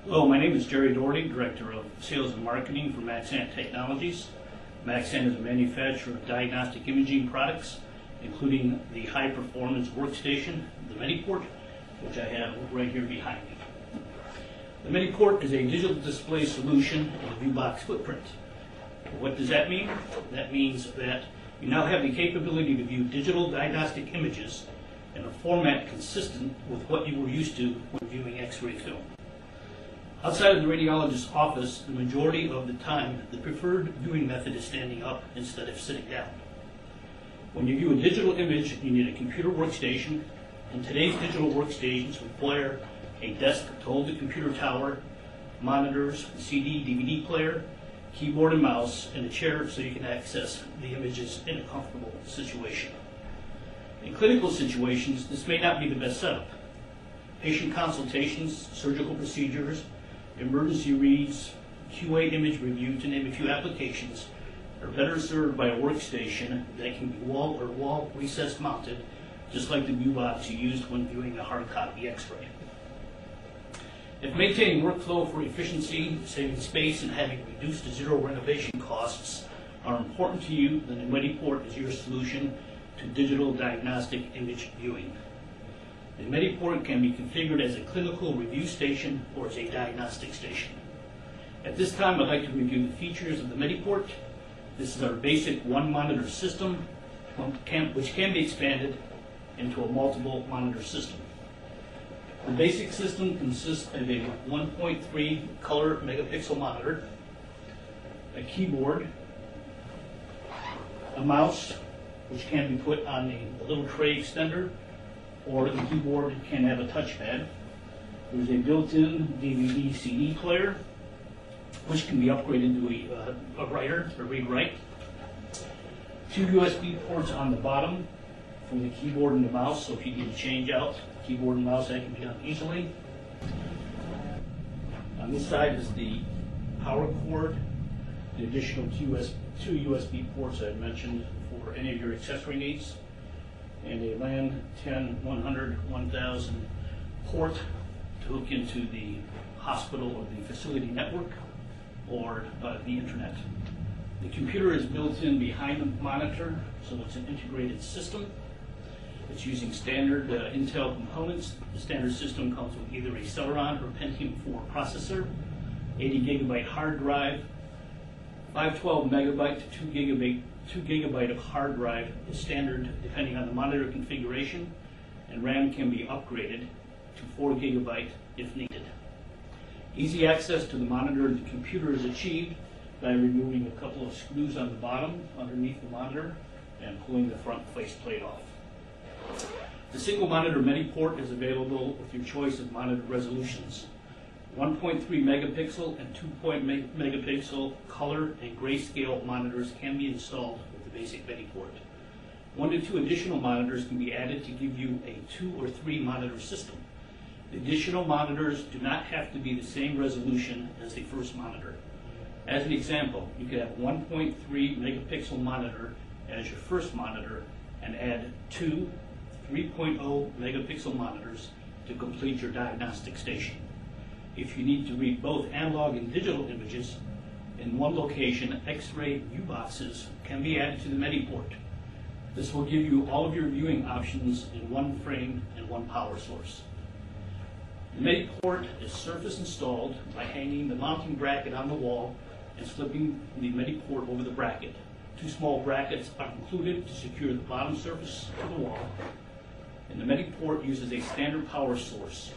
Hello, my name is Jerry Doherty, Director of Sales and Marketing for Maxant Technologies. Maxant is a manufacturer of diagnostic imaging products, including the high-performance workstation, the Mediport, which I have right here behind me. The Mediport is a digital display solution in a viewbox footprint. What does that mean? That means that you now have the capability to view digital diagnostic images in a format consistent with what you were used to when viewing X-ray film. Outside of the radiologist's office, the majority of the time, the preferred viewing method is standing up instead of sitting down. When you view a digital image, you need a computer workstation, and today's digital workstations require a desk to hold the computer tower, monitors, CD, DVD player, keyboard and mouse, and a chair so you can access the images in a comfortable situation. In clinical situations, this may not be the best setup. Patient consultations, surgical procedures, emergency reads, QA image review, to name a few applications, are better served by a workstation that can be wall recessed mounted, just like the view box you used when viewing a hard copy X-ray. If maintaining workflow for efficiency, saving space, and having reduced to zero renovation costs are important to you, then the Mediport is your solution to digital diagnostic image viewing. The Mediport can be configured as a clinical review station or as a diagnostic station. At this time, I'd like to review the features of the Mediport. This is our basic one-monitor system, which can be expanded into a multiple monitor system. The basic system consists of a 1.3 color megapixel monitor, a keyboard, a mouse, which can be put on the little tray extender, or the keyboard can have a touchpad. There's a built-in DVD CD player, which can be upgraded to a writer, a read-write. Two USB ports on the bottom for the keyboard and the mouse, so if you need to change out keyboard and mouse, that can be done easily. On this side is the power cord, the additional two USB ports I mentioned for any of your accessory needs, and a LAN 10, 100, 1000 port to hook into the hospital or the facility network or the internet. The computer is built in behind the monitor, so it's an integrated system. It's using standard Intel components. The standard system comes with either a Celeron or Pentium 4 processor, 80 gigabyte hard drive, 512 megabyte to 2 gigabyte of hard drive is standard depending on the monitor configuration, and RAM can be upgraded to 4 gigabyte if needed. Easy access to the monitor and the computer is achieved by removing a couple of screws on the bottom underneath the monitor and pulling the front faceplate off. The single monitor Mediport is available with your choice of monitor resolutions. 1.3 megapixel and 2 megapixel color and grayscale monitors can be installed with the basic Mediport. 1 to 2 additional monitors can be added to give you a 2 or 3 monitor system. The additional monitors do not have to be the same resolution as the first monitor. As an example, you could have 1.3 megapixel monitor as your first monitor and add 2 3.0 megapixel monitors to complete your diagnostic station. If you need to read both analog and digital images in one location, X-ray view boxes can be added to the Mediport. This will give you all of your viewing options in one frame and one power source. The Mediport is surface installed by hanging the mounting bracket on the wall and slipping the Mediport over the bracket. 2 small brackets are included to secure the bottom surface to the wall, and the Mediport uses a standard power source.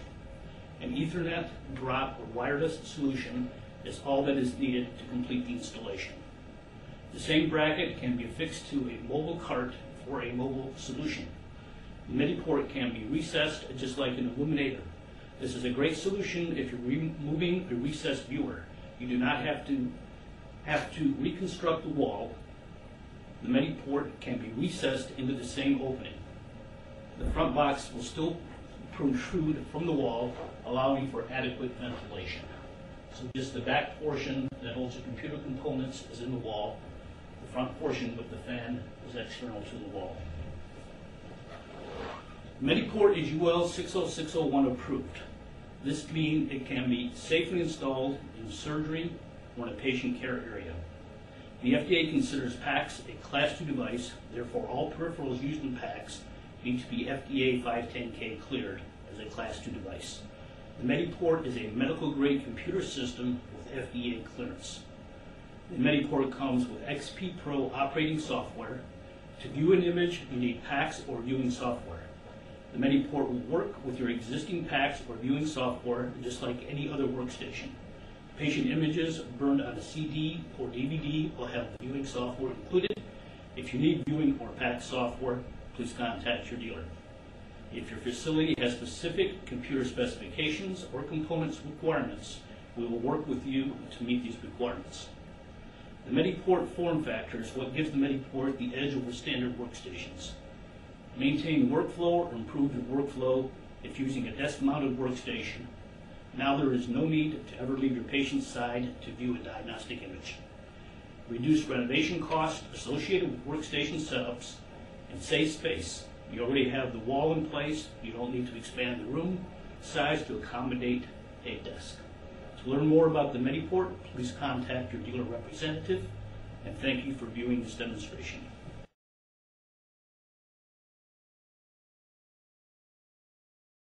An Ethernet, drop, or wireless solution is all that is needed to complete the installation. The same bracket can be affixed to a mobile cart for a mobile solution. The Mediport can be recessed just like an illuminator. This is a great solution if you're removing a recessed viewer. You do not have to reconstruct the wall. The Mediport can be recessed into the same opening. The front box will still protrude from the wall, allowing for adequate ventilation. So just the back portion that holds the computer components is in the wall. The front portion with the fan is external to the wall. Mediport is UL 60601 approved. This means it can be safely installed in surgery or in a patient care area. The FDA considers PACS a Class II device, therefore all peripherals used in PACS need to be FDA 510K cleared as a Class II device. The MediPort is a medical-grade computer system with FDA clearance. The MediPort comes with XP Pro operating software. To view an image, you need PACS or viewing software. The MediPort will work with your existing PACS or viewing software just like any other workstation. Patient images burned on a CD or DVD will have the viewing software included. If you need viewing or PACS software, please contact your dealer. If your facility has specific computer specifications or components requirements, we will work with you to meet these requirements. The MediPort form factor is what gives the MediPort the edge over standard workstations. Maintain workflow or improve your workflow if using a desk-mounted workstation. Now there is no need to ever leave your patient's side to view a diagnostic image. Reduce renovation costs associated with workstation setups and save space. You already have the wall in place. You don't need to expand the room size to accommodate a desk. To learn more about the MediPort, please contact your dealer representative, and thank you for viewing this demonstration.